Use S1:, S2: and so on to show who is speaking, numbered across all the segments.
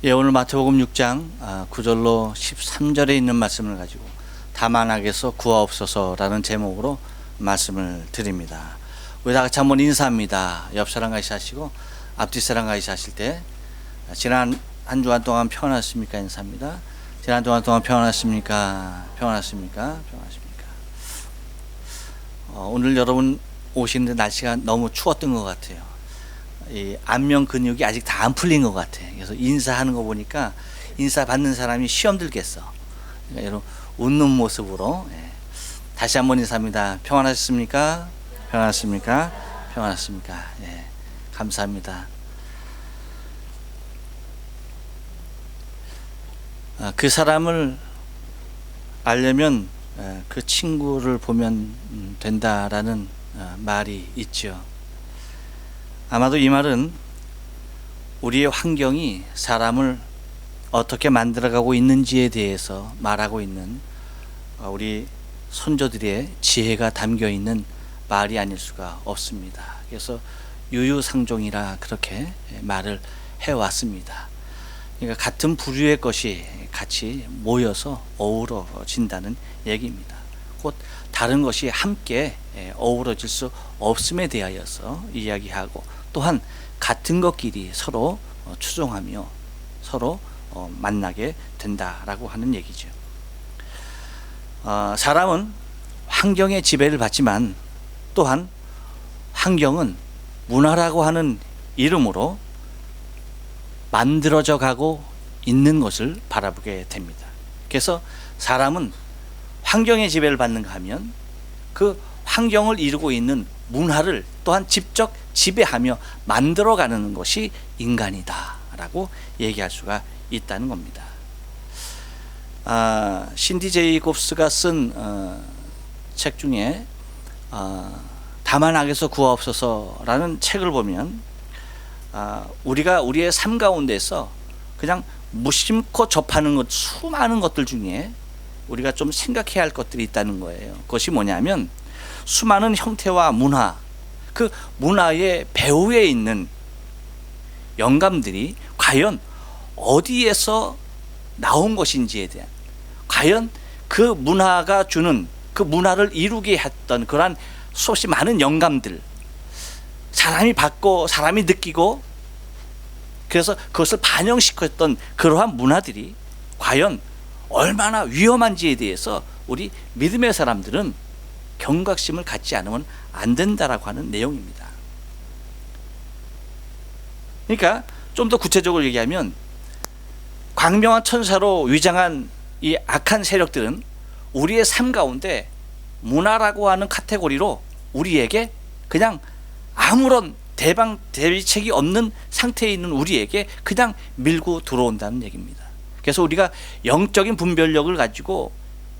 S1: 예, 오늘 마태복음 6장 9절로 13절에 있는 말씀을 가지고 다만 악에서 구하옵소서라는 제목으로 말씀을 드립니다. 우리 다 같이 한번 인사합니다. 옆 사람과 하시고 앞뒤 사람과 하실 때 지난 한 주간 동안 평안하십니까? 인사합니다. 지난 동안 평안하십니까? 평안하십니까? 오늘 여러분 오시는데 날씨가 너무 추웠던 것 같아요. 이 안면 근육이 아직 다 안 풀린 것 같아. 그래서 인사하는 거 보니까 인사 받는 사람이 시험 들겠어. 그러니까 여러분 웃는 모습으로 다시 한번 인사합니다. 평안하셨습니까? 평안하십니까? 평안하십니까? 예, 감사합니다. 그 사람을 알려면 그 친구를 보면 된다라는 말이 있죠. 아마도 이 말은 우리의 환경이 사람을 어떻게 만들어가고 있는지에 대해서 말하고 있는 우리 선조들의 지혜가 담겨 있는 말이 아닐 수가 없습니다. 그래서 유유상종이라 그렇게 말을 해왔습니다. 그러니까 같은 부류의 것이 같이 모여서 어우러진다는 얘기입니다. 곧 다른 것이 함께 어우러질 수 없음에 대하여서 이야기하고, 또한 같은 것끼리 서로 추종하며 서로 만나게 된다라고 하는 얘기죠. 사람은 환경의 지배를 받지만 또한 환경은 문화라고 하는 이름으로 만들어져 가고 있는 것을 바라보게 됩니다. 그래서 사람은 환경의 지배를 받는가 하면 그 환경을 이루고 있는 문화를 또한 직접 지배하며 만들어가는 것이 인간이다 라고 얘기할 수가 있다는 겁니다. 신디 제이콥스가 쓴 책 중에 다만 악에서 구하옵소서라는 책을 보면 우리가 우리의 삶 가운데서 그냥 무심코 접하는 것, 수많은 것들 중에 우리가 좀 생각해야 할 것들이 있다는 거예요. 그것이 뭐냐면 수많은 형태와 문화, 그 문화의 배후에 있는 영감들이 과연 어디에서 나온 것인지에 대한, 과연 그 문화가 주는, 그 문화를 이루게 했던 그러한 수없이 많은 영감들, 사람이 받고 사람이 느끼고 그래서 그것을 반영시켰던 그러한 문화들이 과연 얼마나 위험한지에 대해서 우리 믿음의 사람들은 경각심을 갖지 않으면 안 된다라고 하는 내용입니다. 그러니까 좀 더 구체적으로 얘기하면 광명한 천사로 위장한 이 악한 세력들은 우리의 삶 가운데 문화라고 하는 카테고리로 우리에게 그냥 아무런 대비책이 없는 상태에 있는 우리에게 그냥 밀고 들어온다는 얘기입니다. 그래서 우리가 영적인 분별력을 가지고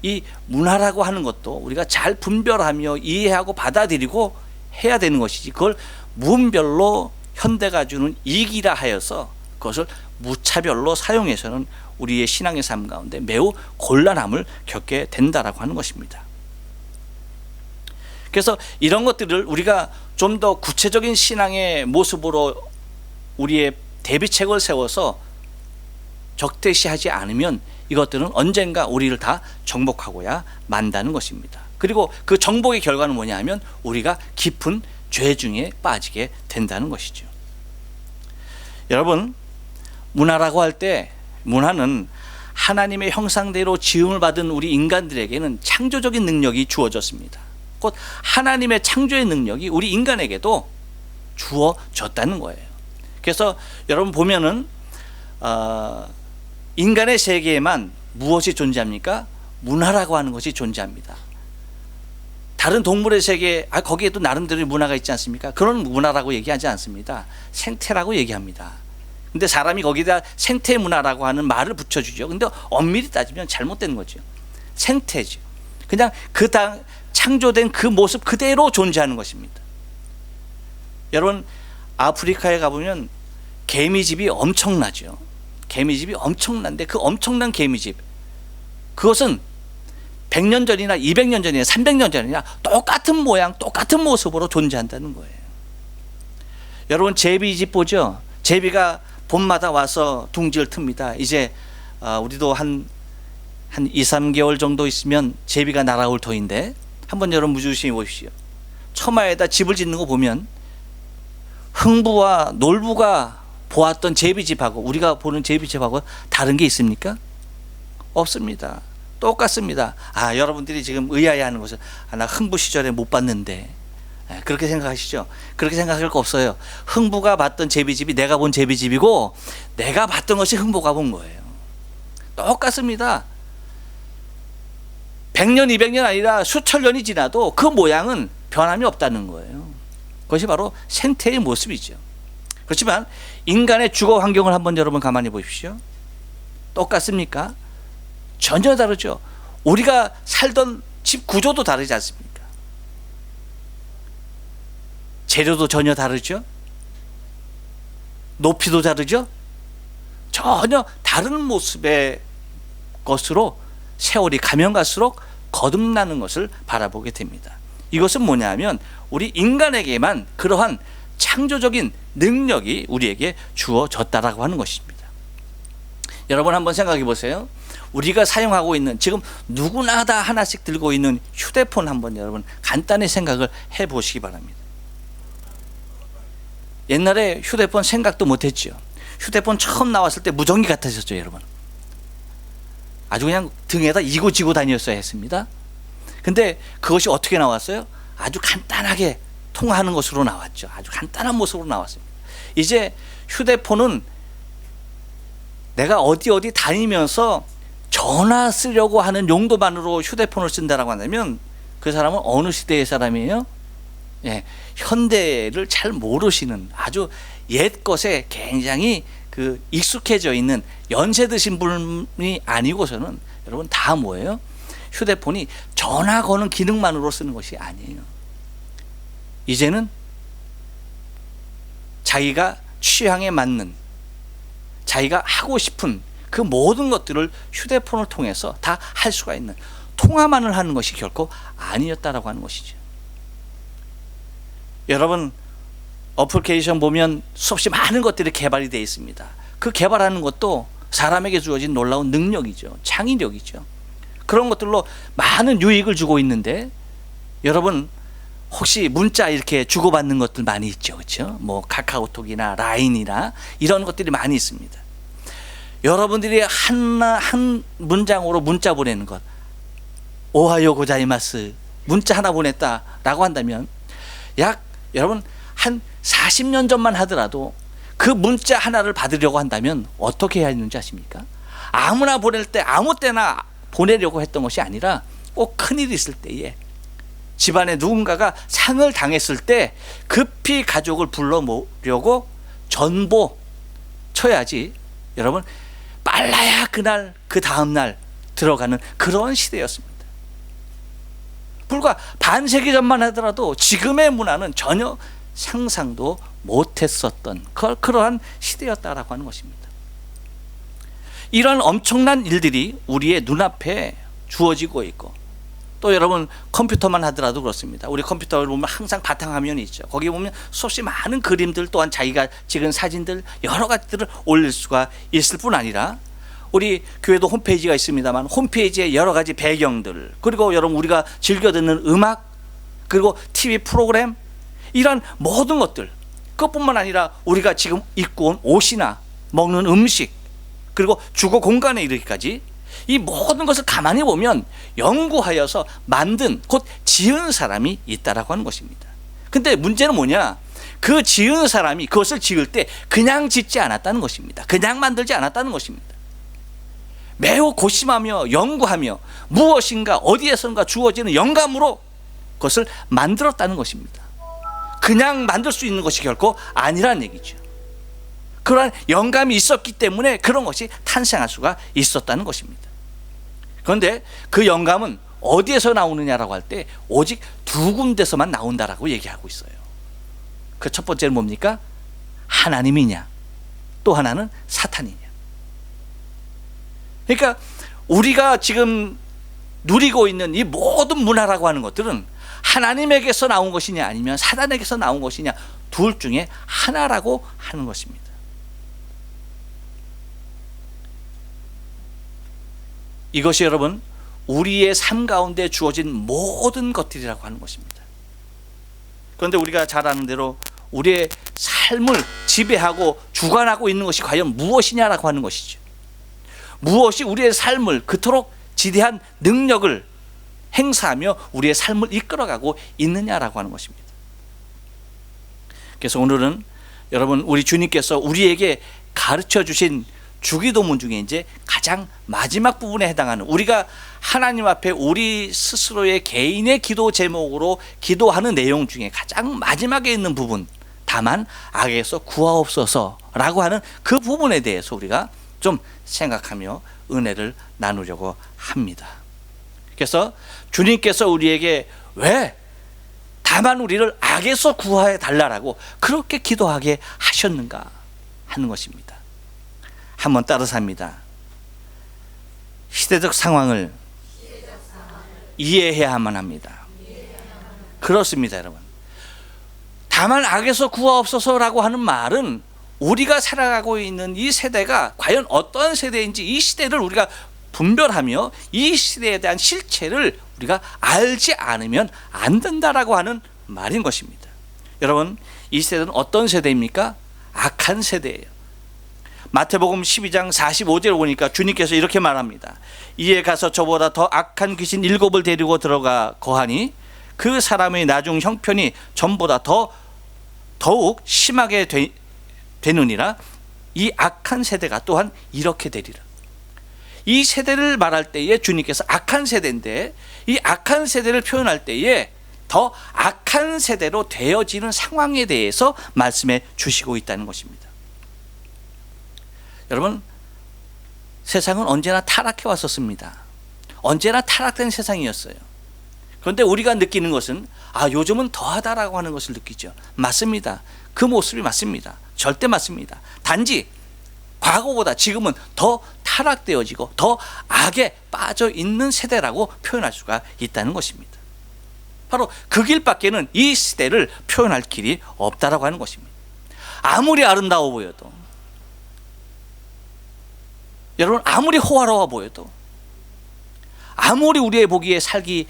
S1: 이 문화라고 하는 것도 우리가 잘 분별하며 이해하고 받아들이고 해야 되는 것이지, 그걸 무분별로 현대가 주는 이익이라 하여서 그것을 무차별로 사용해서는 우리의 신앙의 삶 가운데 매우 곤란함을 겪게 된다라고 하는 것입니다. 그래서 이런 것들을 우리가 좀 더 구체적인 신앙의 모습으로 우리의 대비책을 세워서 적대시하지 않으면 이것들은 언젠가 우리를 다 정복하고야 만다는 것입니다. 그리고 그 정복의 결과는 뭐냐 하면 우리가 깊은 죄 중에 빠지게 된다는 것이죠. 여러분, 문화라고 할 때 문화는 하나님의 형상대로 지음을 받은 우리 인간들에게는 창조적인 능력이 주어졌습니다. 곧 하나님의 창조의 능력이 우리 인간에게도 주어졌다는 거예요. 그래서 여러분 보면은 인간의 세계에만 무엇이 존재합니까? 문화라고 하는 것이 존재합니다. 다른 동물의 세계, 거기에도 나름대로 문화가 있지 않습니까? 그런 문화라고 얘기하지 않습니다. 생태라고 얘기합니다. 근데 사람이 거기다 생태 문화라고 하는 말을 붙여주죠. 근데 엄밀히 따지면 잘못된 거죠. 생태죠. 그냥 창조된 그 모습 그대로 존재하는 것입니다. 여러분, 아프리카에 가보면 개미집이 엄청나죠. 개미집이 엄청난데 그 엄청난 개미집, 그것은 100년 전이나 200년 전이나 300년 전이나 똑같은 모양 똑같은 모습으로 존재한다는 거예요. 여러분 제비집 보죠. 제비가 봄마다 와서 둥지를 틉니다. 이제 우리도 한 2, 3개월 정도 있으면 제비가 날아올 터인데 한번 여러분 무주심해 보십시오. 처마에다 집을 짓는 거 보면 흥부와 놀부가 보았던 제비집하고 우리가 보는 제비집하고 다른 게 있습니까? 없습니다. 똑같습니다. 여러분들이 지금 의아해하는 것은 나 흥부 시절에 못 봤는데, 그렇게 생각하시죠? 그렇게 생각할 거 없어요. 흥부가 봤던 제비집이 내가 본 제비집이고 내가 봤던 것이 흥부가 본 거예요. 똑같습니다. 100년 200년 아니라 수천 년이 지나도 그 모양은 변함이 없다는 거예요. 그것이 바로 생태의 모습이죠. 그렇지만 인간의 주거 환경을 한번 여러분 가만히 보십시오. 똑같습니까? 전혀 다르죠. 우리가 살던 집 구조도 다르지 않습니까? 재료도 전혀 다르죠. 높이도 다르죠. 전혀 다른 모습의 것으로 세월이 가면 갈수록 거듭나는 것을 바라보게 됩니다. 이것은 뭐냐면 우리 인간에게만 그러한 창조적인 능력이 우리에게 주어졌다라고 하는 것입니다. 여러분 한번 생각해 보세요. 우리가 사용하고 있는 지금 누구나 다 하나씩 들고 있는 휴대폰 한번 여러분 간단히 생각을 해 보시기 바랍니다. 옛날에 휴대폰 생각도 못했죠. 휴대폰 처음 나왔을 때 무전기 같으셨죠, 여러분. 아주 그냥 등에다 이고 지고 다녔어야 했습니다. 근데 그것이 어떻게 나왔어요? 아주 간단하게 통화하는 것으로 나왔죠. 아주 간단한 모습으로 나왔습니다. 이제 휴대폰은 내가 어디 다니면서 전화 쓰려고 하는 용도만으로 휴대폰을 쓴다라고 한다면 그 사람은 어느 시대의 사람이에요? 현대를 잘 모르시는 아주 옛 것에 굉장히 익숙해져 있는 연세 드신 분이 아니고서는 여러분 다 뭐예요? 휴대폰이 전화 거는 기능만으로 쓰는 것이 아니에요. 이제는 자기가 취향에 맞는 자기가 하고 싶은 그 모든 것들을 휴대폰을 통해서 다 할 수가 있는 통화만을 하는 것이 결코 아니었다라고 하는 것이죠. 여러분 어플리케이션 보면 수없이 많은 것들이 개발이 되어 있습니다. 그 개발하는 것도 사람에게 주어진 놀라운 능력이죠. 창의력이죠. 그런 것들로 많은 유익을 주고 있는데 여러분 혹시 문자 이렇게 주고받는 것들 많이 있죠. 그렇죠? 뭐 카카오톡이나 라인이나 이런 것들이 많이 있습니다. 여러분들이 한 문장으로 문자 보내는 것, 오하요 고자이마스 문자 하나 보냈다라고 한다면 약 여러분 한 40년 전만 하더라도 그 문자 하나를 받으려고 한다면 어떻게 해야 하는지 아십니까? 아무나 보낼 때 아무 때나 보내려고 했던 것이 아니라 꼭 큰일이 있을 때에 집안에 누군가가 상을 당했을 때 급히 가족을 불러 모으려고 전보 쳐야지 여러분 빨라야 그날 그 다음날 들어가는 그런 시대였습니다. 불과 반세기 전만 하더라도 지금의 문화는 전혀 상상도 못했었던 그러한 시대였다라고 하는 것입니다. 이런 엄청난 일들이 우리의 눈앞에 주어지고 있고 또 여러분 컴퓨터만 하더라도 그렇습니다. 우리 컴퓨터를 보면 항상 바탕화면이 있죠. 거기 보면 수없이 많은 그림들 또한 자기가 찍은 사진들 여러 가지들을 올릴 수가 있을 뿐 아니라 우리 교회도 홈페이지가 있습니다만 홈페이지에 여러 가지 배경들 그리고 여러분 우리가 즐겨 듣는 음악 그리고 TV 프로그램 이런 모든 것들 그것뿐만 아니라 우리가 지금 입고 온 옷이나 먹는 음식 그리고 주거 공간에 이르기까지 이 모든 것을 가만히 보면 연구하여서 만든 곧 지은 사람이 있다라고 하는 것입니다. 근데 문제는 뭐냐? 그 지은 사람이 그것을 지을 때 그냥 짓지 않았다는 것입니다. 그냥 만들지 않았다는 것입니다. 매우 고심하며 연구하며 무엇인가 어디에선가 주어지는 영감으로 그것을 만들었다는 것입니다. 그냥 만들 수 있는 것이 결코 아니라는 얘기죠. 그러한 영감이 있었기 때문에 그런 것이 탄생할 수가 있었다는 것입니다. 그런데 그 영감은 어디에서 나오느냐라고 할 때 오직 두 군데서만 나온다라고 얘기하고 있어요. 그 첫 번째는 뭡니까? 하나님이냐 또 하나는 사탄이냐. 그러니까 우리가 지금 누리고 있는 이 모든 문화라고 하는 것들은 하나님에게서 나온 것이냐 아니면 사단에게서 나온 것이냐 둘 중에 하나라고 하는 것입니다. 이것이 여러분 우리의 삶 가운데 주어진 모든 것들이라고 하는 것입니다. 그런데 우리가 잘 아는 대로 우리의 삶을 지배하고 주관하고 있는 것이 과연 무엇이냐라고 하는 것이죠. 무엇이 우리의 삶을 그토록 지대한 능력을 행사하며 우리의 삶을 이끌어가고 있느냐라고 하는 것입니다. 그래서 오늘은 여러분 우리 주님께서 우리에게 가르쳐 주신 주기도문 중에 이제 가장 마지막 부분에 해당하는, 우리가 하나님 앞에 우리 스스로의 개인의 기도 제목으로 기도하는 내용 중에 가장 마지막에 있는 부분, 다만 악에서 구하옵소서라고 하는 그 부분에 대해서 우리가 좀 생각하며 은혜를 나누려고 합니다. 그래서 주님께서 우리에게 왜 다만 우리를 악에서 구하여 달라라고 그렇게 기도하게 하셨는가 하는 것입니다. 한번 따라서 합니다. 시대적 상황을 이해해야만 합니다. 그렇습니다, 여러분. 다만 악에서 구하옵소서라고 하는 말은 우리가 살아가고 있는 이 세대가 과연 어떠한 세대인지 이 시대를 우리가 분별하며 이 시대에 대한 실체를 우리가 알지 않으면 안 된다라고 하는 말인 것입니다. 여러분, 이 세대는 어떤 세대입니까? 악한 세대예요. 마태복음 12장 45절을 보니까 주님께서 이렇게 말합니다. 이에 가서 저보다 더 악한 귀신 7을 데리고 들어가 거하니 그 사람의 나중 형편이 전보다 더욱 심하게 되느니라. 이 악한 세대가 또한 이렇게 되리라. 이 세대를 말할 때에 주님께서 악한 세대인데, 이 악한 세대를 표현할 때에 더 악한 세대로 되어지는 상황에 대해서 말씀해 주시고 있다는 것입니다. 여러분, 세상은 언제나 타락해 왔었습니다. 언제나 타락된 세상이었어요. 그런데 우리가 느끼는 것은 요즘은 더하다라고 하는 것을 느끼죠. 맞습니다. 그 모습이 맞습니다. 절대 맞습니다. 단지 과거보다 지금은 더 타락되어지고 더 악에 빠져 있는 세대라고 표현할 수가 있다는 것입니다. 바로 그 길밖에는 이 시대를 표현할 길이 없다라고 하는 것입니다. 아무리 아름다워 보여도, 여러분, 아무리 호화로워 보여도, 아무리 우리의 보기에 살기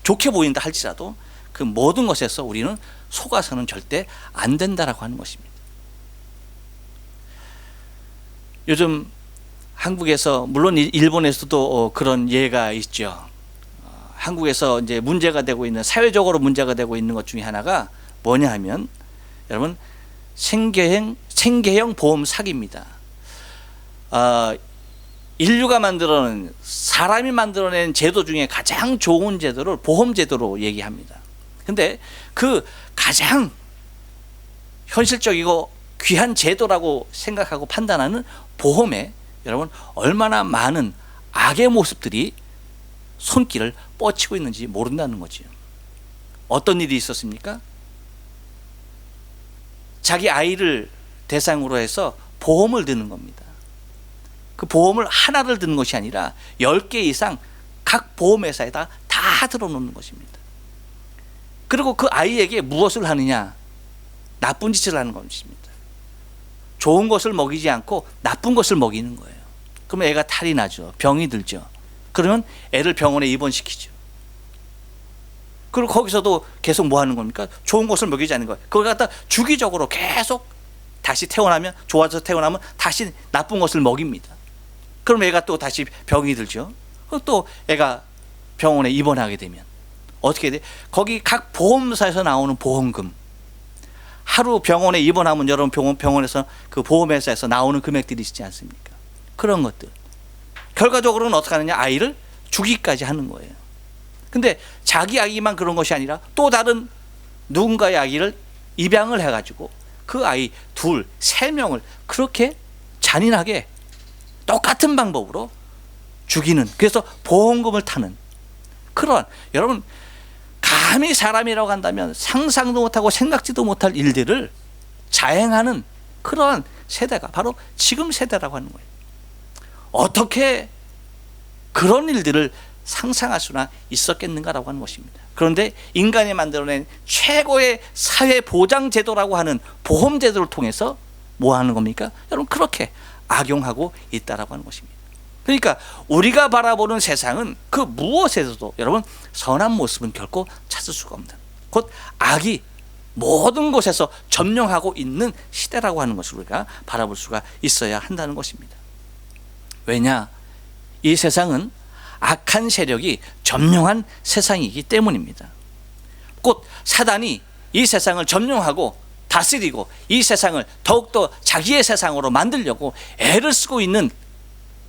S1: 좋게 보인다 할지라도 그 모든 것에서 우리는 속아서는 절대 안 된다라고 하는 것입니다. 요즘 한국에서, 물론 일본에서도 그런 예가 있죠. 한국에서 이제 문제가 되고 있는, 사회적으로 문제가 되고 있는 것 중에 하나가 뭐냐 하면, 여러분, 생계형 보험 사기입니다. 인류가 만들어낸, 사람이 만들어낸 제도 중에 가장 좋은 제도를 보험 제도로 얘기합니다. 근데 그 가장 현실적이고 귀한 제도라고 생각하고 판단하는 보험에 여러분 얼마나 많은 악의 모습들이 손길을 뻗치고 있는지 모른다는 거죠. 어떤 일이 있었습니까? 자기 아이를 대상으로 해서 보험을 드는 겁니다. 그 보험을 하나를 드는 것이 아니라 10개 이상 각 보험회사에다 다 들어놓는 것입니다. 그리고 그 아이에게 무엇을 하느냐? 나쁜 짓을 하는 것입니다. 좋은 것을 먹이지 않고 나쁜 것을 먹이는 거예요. 그러면 애가 탈이 나죠. 병이 들죠. 그러면 애를 병원에 입원시키죠. 그리고 거기서도 계속 뭐 하는 겁니까? 좋은 것을 먹이지 않는 거예요. 그걸 갖다 주기적으로 계속 다시 태어나면, 좋아서 태어나면 다시 나쁜 것을 먹입니다. 그럼 애가 또 다시 병이 들죠. 또 애가 병원에 입원하게 되면 어떻게 돼? 거기 각 보험사에서 나오는 보험금, 하루 병원에 입원하면 여러분 병원에서 그 보험회사에서 나오는 금액들이 있지 않습니까? 그런 것들 결과적으로는 어떻게 하느냐? 아이를 죽이기까지 하는 거예요. 근데 자기 아기만 그런 것이 아니라 또 다른 누군가의 아기를 입양을 해가지고 그 아이 2, 3명을 그렇게 잔인하게 똑같은 방법으로 죽이는, 그래서 보험금을 타는 그런, 여러분 감히 사람이라고 한다면 상상도 못하고 생각지도 못할 일들을 자행하는 그런 세대가 바로 지금 세대라고 하는 거예요. 어떻게 그런 일들을 상상할 수나 있었겠는가라고 하는 것입니다. 그런데 인간이 만들어낸 최고의 사회 보장 제도라고 하는 보험 제도를 통해서 뭐 하는 겁니까? 여러분 그렇게 악용하고 있다라고 하는 것입니다. 그러니까 우리가 바라보는 세상은 그 무엇에서도 여러분 선한 모습은 결코 찾을 수가 없는, 곧 악이 모든 곳에서 점령하고 있는 시대라고 하는 것을 우리가 바라볼 수가 있어야 한다는 것입니다. 왜냐? 이 세상은 악한 세력이 점령한 세상이기 때문입니다. 곧 사단이 이 세상을 점령하고 다스리고 이 세상을 더욱더 자기의 세상으로 만들려고 애를 쓰고 있는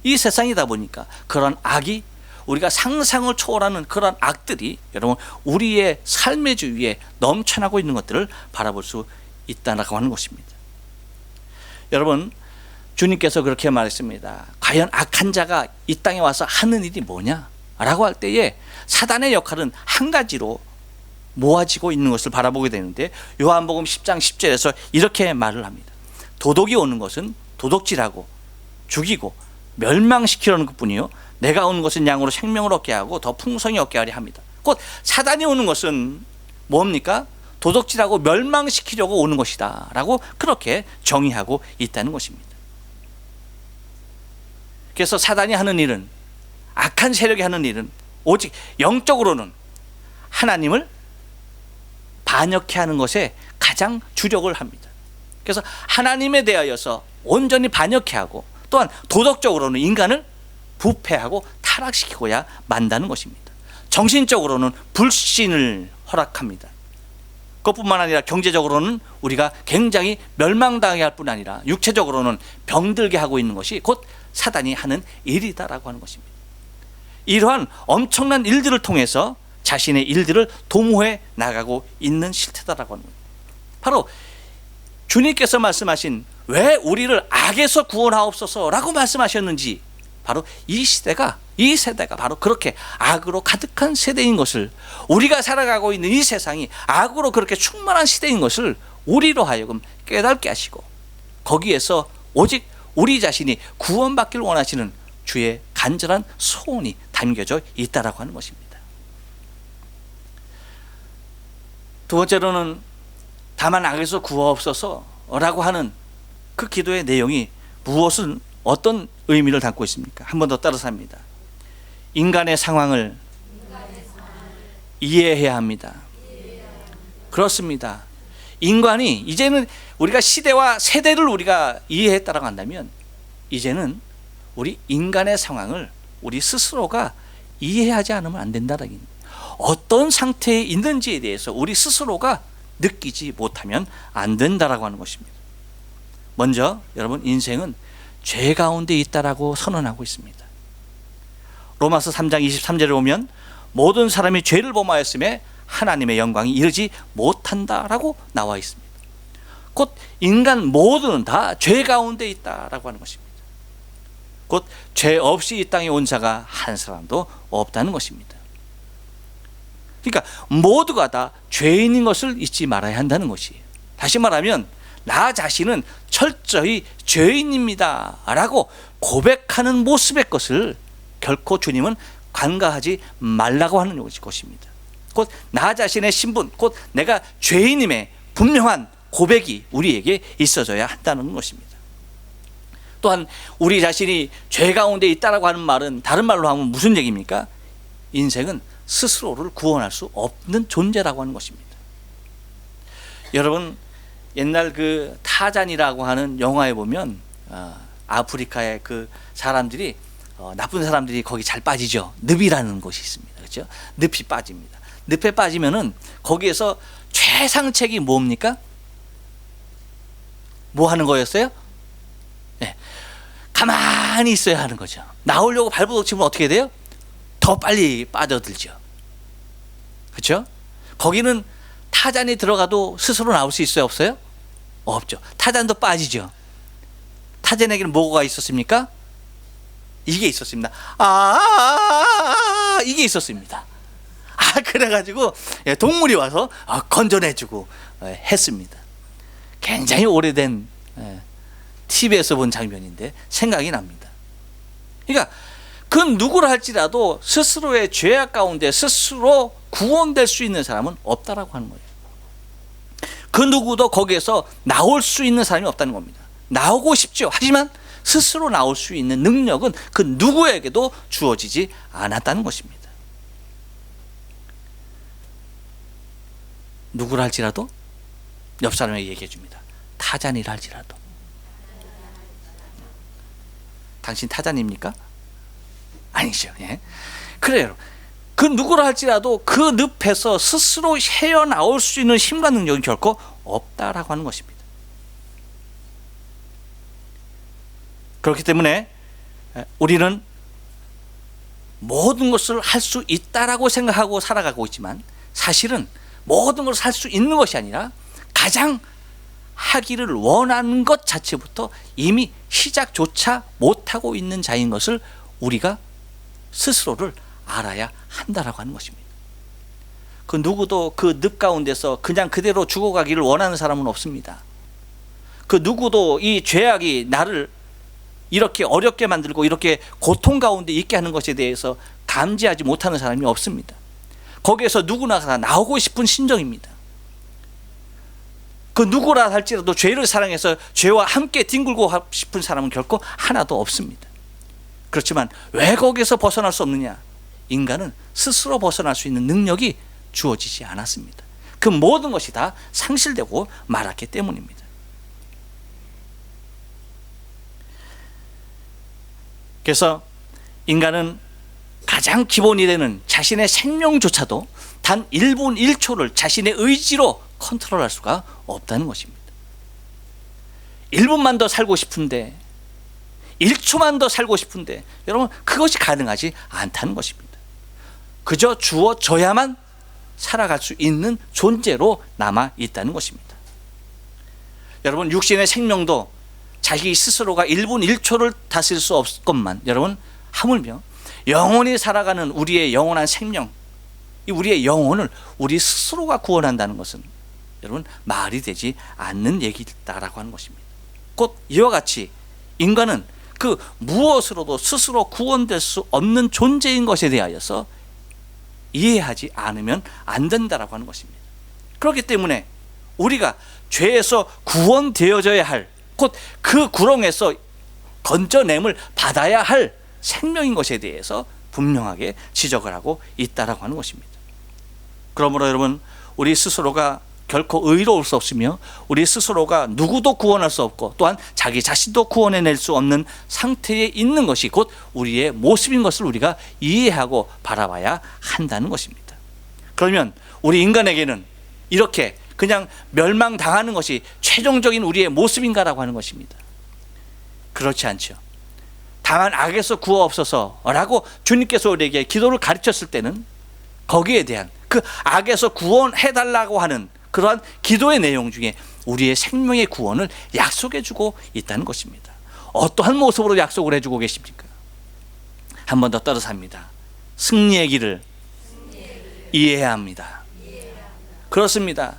S1: 이 세상이다 보니까 그런 악이, 우리가 상상을 초월하는 그런 악들이 여러분 우리의 삶의 주위에 넘쳐나고 있는 것들을 바라볼 수 있다고 하는 것입니다. 여러분, 주님께서 그렇게 말했습니다. 과연 악한 자가 이 땅에 와서 하는 일이 뭐냐? 라고 할 때에 사단의 역할은 한 가지로 모아지고 있는 것을 바라보게 되는데, 요한복음 10장 10절에서 이렇게 말을 합니다. 도둑이 오는 것은 도둑질하고 죽이고 멸망시키려는 것뿐이요, 내가 오는 것은 양으로 생명을 얻게 하고 더 풍성히 얻게 하려 합니다. 곧 사단이 오는 것은 뭡니까? 도둑질하고 멸망시키려고 오는 것이다 라고 그렇게 정의하고 있다는 것입니다. 그래서 사단이 하는 일은, 악한 세력이 하는 일은 오직 영적으로는 하나님을 반역해 하는 것에 가장 주력을 합니다. 그래서 하나님에 대하여서 온전히 반역해 하고, 또한 도덕적으로는 인간을 부패하고 타락시키고야 만다는 것입니다. 정신적으로는 불신을 허락합니다. 그것뿐만 아니라 경제적으로는 우리가 굉장히 멸망당하게 할 뿐 아니라 육체적으로는 병들게 하고 있는 것이 곧 사단이 하는 일이다라고 하는 것입니다. 이러한 엄청난 일들을 통해서 자신의 일들을 도모해 나가고 있는 실태다라고 하는 겁니다. 바로 주님께서 말씀하신 왜 우리를 악에서 구원하옵소서 라고 말씀하셨는지, 바로 이 세대가 바로 그렇게 악으로 가득한 세대인 것을, 우리가 살아가고 있는 이 세상이 악으로 그렇게 충만한 시대인 것을 우리로 하여금 깨닫게 하시고, 거기에서 오직 우리 자신이 구원받기를 원하시는 주의 간절한 소원이 담겨져 있다라고 하는 것입니다. 두 번째로는 다만 악에서 구하옵소서 라고 하는 그 기도의 내용이 무엇은 어떤 의미를 담고 있습니까? 한 번 더 따라서 합니다. 인간의 상황을 이해해야 합니다. 그렇습니다. 인간이 이제는 우리가 시대와 세대를 우리가 이해했다라고 한다면, 이제는 우리 인간의 상황을 우리 스스로가 이해하지 않으면 안 된다는 얘기입니다. 어떤 상태에 있는지에 대해서 우리 스스로가 느끼지 못하면 안 된다라고 하는 것입니다. 먼저 여러분, 인생은 죄 가운데 있다라고 선언하고 있습니다. 로마서 3장 23절에 보면 모든 사람이 죄를 범하였음에 하나님의 영광이 이르지 못한다라고 나와 있습니다. 곧 인간 모두는 다 죄 가운데 있다라고 하는 것입니다. 곧 죄 없이 이 땅에 온 자가 한 사람도 없다는 것입니다. 그러니까 모두가 다 죄인인 것을 잊지 말아야 한다는 것이에요. 다시 말하면 나 자신은 철저히 죄인입니다 라고 고백하는 모습의 것을 결코 주님은 간과하지 말라고 하는 것입니다. 곧 나 자신의 신분, 곧 내가 죄인임의 분명한 고백이 우리에게 있어져야 한다는 것입니다. 또한 우리 자신이 죄 가운데 있다라고 하는 말은 다른 말로 하면 무슨 얘기입니까? 인생은 스스로를 구원할 수 없는 존재라고 하는 것입니다. 여러분, 옛날 그 타잔이라고 하는 영화에 보면 아프리카의 그 사람들이 나쁜 사람들이 거기 잘 빠지죠. 늪이라는 곳이 있습니다. 그렇죠? 늪이 빠집니다. 늪에 빠지면은 거기에서 최상책이 뭡니까? 뭐 하는 거였어요? 네. 가만히 있어야 하는 거죠. 나오려고 발버둥 치면 어떻게 돼요? 더 빨리 빠져들죠. 그렇죠? 거기는 타잔이 들어가도 스스로 나올 수 있어요, 없어요? 없죠. 타잔도 빠지죠. 타잔에게는 뭐가 있었습니까? 이게 있었습니다. 이게 있었습니다. 그래가지고 동물이 와서 건져내주고 했습니다. 굉장히 오래된 TV에서 본 장면인데 생각이 납니다. 그러니까 그 누구를 할지라도 스스로의 죄악 가운데 스스로 구원될 수 있는 사람은 없다라고 하는 거예요. 그 누구도 거기에서 나올 수 있는 사람이 없다는 겁니다. 나오고 싶죠. 하지만 스스로 나올 수 있는 능력은 그 누구에게도 주어지지 않았다는 것입니다. 누구라 할지라도 옆 사람에게 얘기해 줍니다. 타잔이라 할지라도. 당신 타잔입니까? 아니죠. 예. 그래요. 그 누구라 할지라도 그 늪에서 스스로 헤어나올 수 있는 힘과 능력은 결코 없다라고 하는 것입니다. 그렇기 때문에 우리는 모든 것을 할 수 있다라고 생각하고 살아가고 있지만 사실은 모든 것을 할 수 있는 것이 아니라 가장 하기를 원하는 것 자체부터 이미 시작조차 못하고 있는 자인 것을 우리가 스스로를 알아야 한다라고 하는 것입니다. 그 누구도 그 늪 가운데서 그냥 그대로 죽어가기를 원하는 사람은 없습니다. 그 누구도 이 죄악이 나를 이렇게 어렵게 만들고 이렇게 고통 가운데 있게 하는 것에 대해서 감지하지 못하는 사람이 없습니다. 거기에서 누구나 다 나오고 싶은 심정입니다. 그 누구라 할지라도 죄를 사랑해서 죄와 함께 뒹굴고 싶은 사람은 결코 하나도 없습니다. 그렇지만 왜 거기에서 벗어날 수 없느냐? 인간은 스스로 벗어날 수 있는 능력이 주어지지 않았습니다. 그 모든 것이 다 상실되고 말았기 때문입니다. 그래서 인간은 가장 기본이 되는 자신의 생명조차도 단 1분 1초를 자신의 의지로 컨트롤할 수가 없다는 것입니다. 1분만 더 살고 싶은데 1초만 더 살고 싶은데 여러분 그것이 가능하지 않다는 것입니다. 그저 주어져야만 살아갈 수 있는 존재로 남아 있다는 것입니다. 여러분 육신의 생명도 자기 스스로가 1분 1초를 다스릴 수 없건만 여러분 하물며 영원히 살아가는 우리의 영원한 생명, 이 우리의 영혼을 우리 스스로가 구원한다는 것은 여러분 말이 되지 않는 얘기다라고 하는 것입니다. 곧 이와 같이 인간은 그 무엇으로도 스스로 구원될 수 없는 존재인 것에 대하여서 이해하지 않으면 안 된다라고 하는 것입니다. 그렇기 때문에 우리가 죄에서 구원되어져야 할, 곧 그 구렁에서 건져냄을 받아야 할 생명인 것에 대해서 분명하게 지적을 하고 있다라고 하는 것입니다. 그러므로 여러분 우리 스스로가 결코 의로울 수 없으며 우리 스스로가 누구도 구원할 수 없고 또한 자기 자신도 구원해낼 수 없는 상태에 있는 것이 곧 우리의 모습인 것을 우리가 이해하고 바라봐야 한다는 것입니다. 그러면 우리 인간에게는 이렇게 그냥 멸망당하는 것이 최종적인 우리의 모습인가라고 하는 것입니다. 그렇지 않죠. 다만 악에서 구하옵소서라고 주님께서 우리에게 기도를 가르쳤을 때는 거기에 대한 그 악에서 구원해달라고 하는 그러한 기도의 내용 중에 우리의 생명의 구원을 약속해 주고 있다는 것입니다. 어떠한 모습으로 약속을 해주고 계십니까? 한 번 더 따라서 합니다. 승리의 길을 이해해야 합니다. 그렇습니다.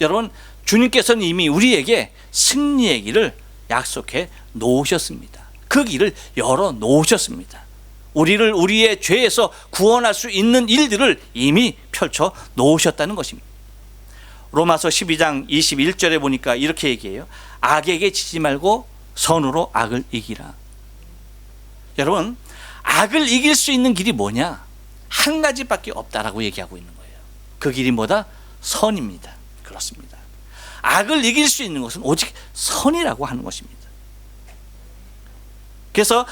S1: 여러분 주님께서는 이미 우리에게 승리의 길을 약속해 놓으셨습니다. 그 길을 열어 놓으셨습니다. 우리를 우리의 죄에서 구원할 수 있는 일들을 이미 펼쳐 놓으셨다는 것입니다. 로마서 12장 21절에 보니까 이렇게 얘기해요. 악에게 지지 말고 선으로 악을 이기라. 여러분 악을 이길 수 있는 길이 뭐냐? 한 가지밖에 없다라고 얘기하고 있는 거예요. 그 길이 뭐다? 선입니다. 그렇습니다. 악을 이길 수 있는 것은 오직 선이라고 하는 것입니다. 그래서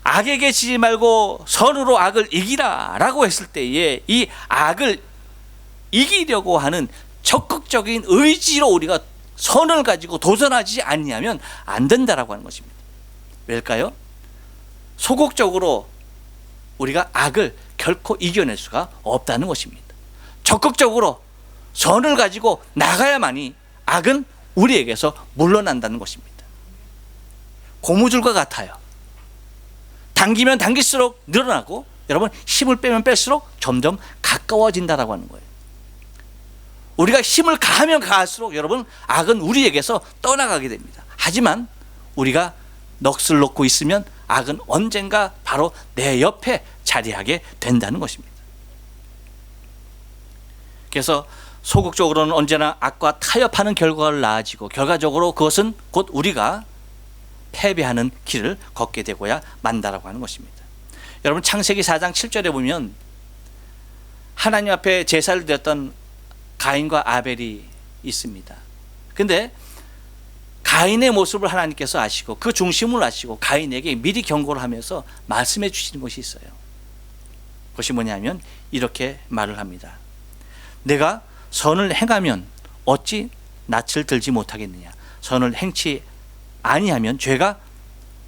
S1: 악에게 지지 말고 선으로 악을 이기라 라고 했을 때에 이 악을 이기려고 하는 적극적인 의지로 우리가 선을 가지고 도전하지 않냐면 안 된다라고 하는 것입니다. 왜일까요? 소극적으로 우리가 악을 결코 이겨낼 수가 없다는 것입니다. 적극적으로 선을 가지고 나가야만이 악은 우리에게서 물러난다는 것입니다. 고무줄과 같아요. 당기면 당길수록 늘어나고 여러분 힘을 빼면 뺄수록 점점 가까워진다라고 하는 거예요. 우리가 힘을 가하면 가할수록 여러분 악은 우리에게서 떠나가게 됩니다. 하지만 우리가 넋을 놓고 있으면 악은 언젠가 바로 내 옆에 자리하게 된다는 것입니다. 그래서 소극적으로는 언제나 악과 타협하는 결과를 낳아지고 결과적으로 그것은 곧 우리가 패배하는 길을 걷게 되고야 만다라고 하는 것입니다. 여러분, 창세기 4장 7절에 보면 하나님 앞에 제사를 드렸던 가인과 아벨이 있습니다. 근데 가인의 모습을 하나님께서 아시고 그 중심을 아시고 가인에게 미리 경고를 하면서 말씀해 주시는 것이 있어요. 그것이 뭐냐면 이렇게 말을 합니다. 내가 선을 행하면 어찌 낯을 들지 못하겠느냐. 선을 행치 아니하면 죄가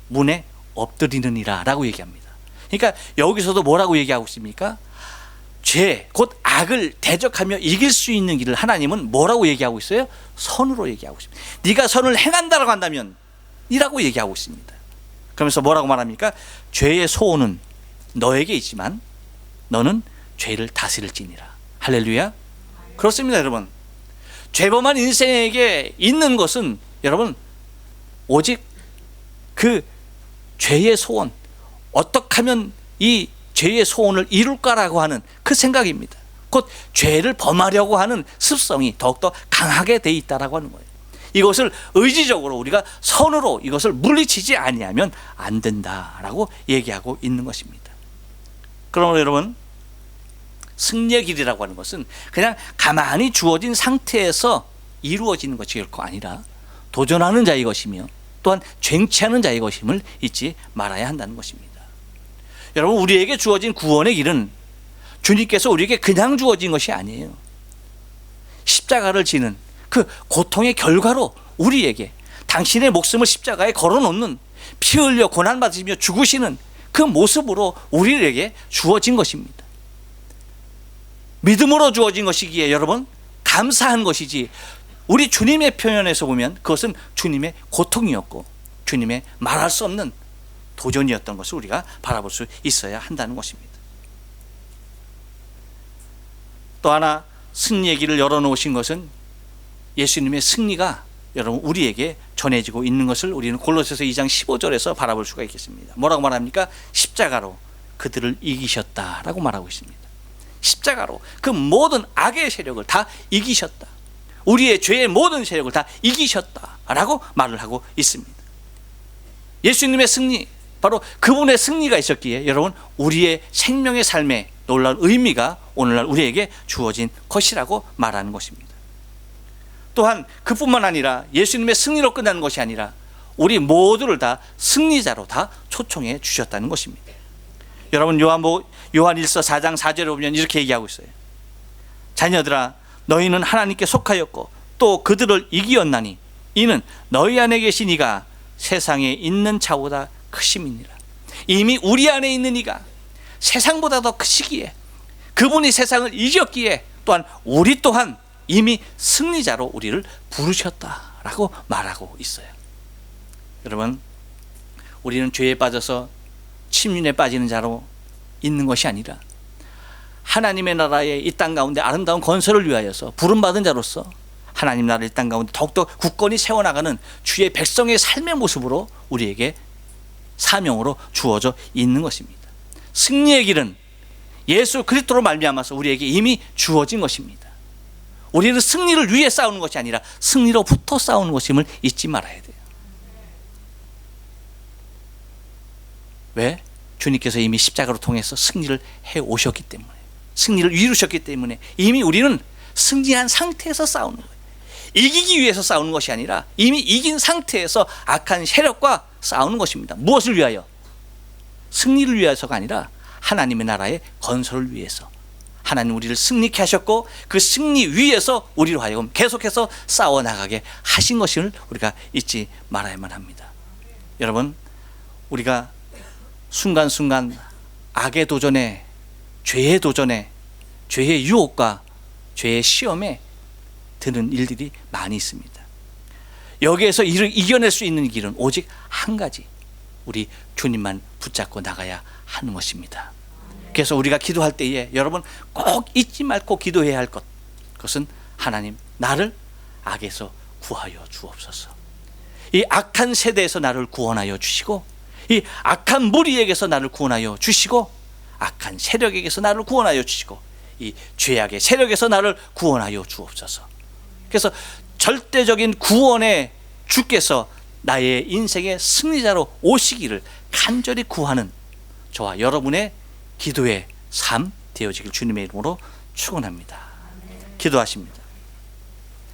S1: 문에 엎드리느니라 라고 얘기합니다. 그러니까 여기서도 뭐라고 얘기하고 있습니까? 죄, 곧 악을 대적하며 이길 수 있는 길을 하나님은 뭐라고 얘기하고 있어요? 선으로 얘기하고 있습니다. 네가 선을 행한다라고 한다면 이라고 얘기하고 있습니다. 그러면서 뭐라고 말합니까? 죄의 소원은 너에게 있지만 너는 죄를 다스릴지니라. 할렐루야. 그렇습니다, 여러분. 죄범한 인생에게 있는 것은 여러분 오직 그 죄의 소원, 어떻게 하면 이 죄의 소원을 이룰까라고 하는 그 생각입니다. 곧 죄를 범하려고 하는 습성이 더욱더 강하게 돼 있다라고 하는 거예요. 이것을 의지적으로 우리가 선으로 이것을 물리치지 아니하면 안 된다라고 얘기하고 있는 것입니다. 그러므로 여러분, 승리의 길이라고 하는 것은 그냥 가만히 주어진 상태에서 이루어지는 것이 결코 아니라 도전하는 자의 것이며 또한 쟁취하는 자의 것임을 잊지 말아야 한다는 것입니다. 여러분, 우리에게 주어진 구원의 길은 주님께서 우리에게 그냥 주어진 것이 아니에요. 십자가를 지는 그 고통의 결과로 우리에게 당신의 목숨을 십자가에 걸어놓는, 피 흘려 고난받으시며 죽으시는 그 모습으로 우리에게 주어진 것입니다. 믿음으로 주어진 것이기에 여러분 감사한 것이지, 우리 주님의 표현에서 보면 그것은 주님의 고통이었고 주님의 말할 수 없는 도전이었던 것을 우리가 바라볼 수 있어야 한다는 것입니다. 또 하나 승리의 길을 열어놓으신 것은 예수님의 승리가 여러분 우리에게 전해지고 있는 것을 우리는 골로새서 2장 15절에서 바라볼 수가 있겠습니다. 뭐라고 말합니까? 십자가로 그들을 이기셨다라고 말하고 있습니다. 십자가로 그 모든 악의 세력을 다 이기셨다. 우리의 죄의 모든 세력을 다 이기셨다라고 말을 하고 있습니다. 예수님의 승리, 바로 그분의 승리가 있었기에 여러분 우리의 생명의 삶에 놀라운 의미가 오늘날 우리에게 주어진 것이라고 말하는 것입니다. 또한 그뿐만 아니라 예수님의 승리로 끝나는 것이 아니라 우리 모두를 다 승리자로 다 초청해 주셨다는 것입니다. 여러분, 요한일서 4장 4절에 보면 이렇게 얘기하고 있어요. 자녀들아, 너희는 하나님께 속하였고 또 그들을 이기었나니 이는 너희 안에 계신 이가 세상에 있는 자보다 크심이니라. 이미 우리 안에 있는 이가 세상보다 더 크시기에, 그분이 세상을 이겼기에 또한 우리 또한 이미 승리자로 우리를 부르셨다라고 말하고 있어요. 여러분, 우리는 죄에 빠져서 침륜에 빠지는 자로 있는 것이 아니라 하나님의 나라의 이 땅 가운데 아름다운 건설을 위하여서 부름받은 자로서 하나님 나라의 이 땅 가운데 더욱더 굳건히 세워나가는 주의 백성의 삶의 모습으로 우리에게 사명으로 주어져 있는 것입니다. 승리의 길은 예수 그리스도로 말미암아서 우리에게 이미 주어진 것입니다. 우리는 승리를 위해 싸우는 것이 아니라 승리로부터 싸우는 것임을 잊지 말아야 돼요. 왜? 주님께서 이미 십자가로 통해서 승리를 해 오셨기 때문에, 승리를 이루셨기 때문에 이미 우리는 승리한 상태에서 싸우는 거예요. 이기기 위해서 싸우는 것이 아니라 이미 이긴 상태에서 악한 세력과 싸우는 것입니다. 무엇을 위하여? 승리를 위해서가 아니라 하나님의 나라의 건설을 위해서. 하나님 우리를 승리케 하셨고 그 승리 위에서 우리로 하여금 계속해서 싸워나가게 하신 것을 우리가 잊지 말아야만 합니다. 여러분, 우리가 순간순간 악의 도전에, 죄의 도전에, 죄의 유혹과 죄의 시험에 드는 일들이 많이 있습니다. 여기에서 이를 이겨낼 수 있는 길은 오직 한 가지, 우리 주님만 붙잡고 나가야 하는 것입니다. 그래서 우리가 기도할 때에 여러분 꼭 잊지 말고 기도해야 할 것, 그것은 하나님, 나를 악에서 구하여 주옵소서. 이 악한 세대에서 나를 구원하여 주시고, 이 악한 무리에게서 나를 구원하여 주시고, 악한 세력에게서 나를 구원하여 주시고, 이 죄악의 세력에서 나를 구원하여 주옵소서. 그래서 절대적인 구원의 주께서 나의 인생의 승리자로 오시기를 간절히 구하는 저와 여러분의 기도의 삶 되어지길 주님의 이름으로 축원합니다. 기도하십니다.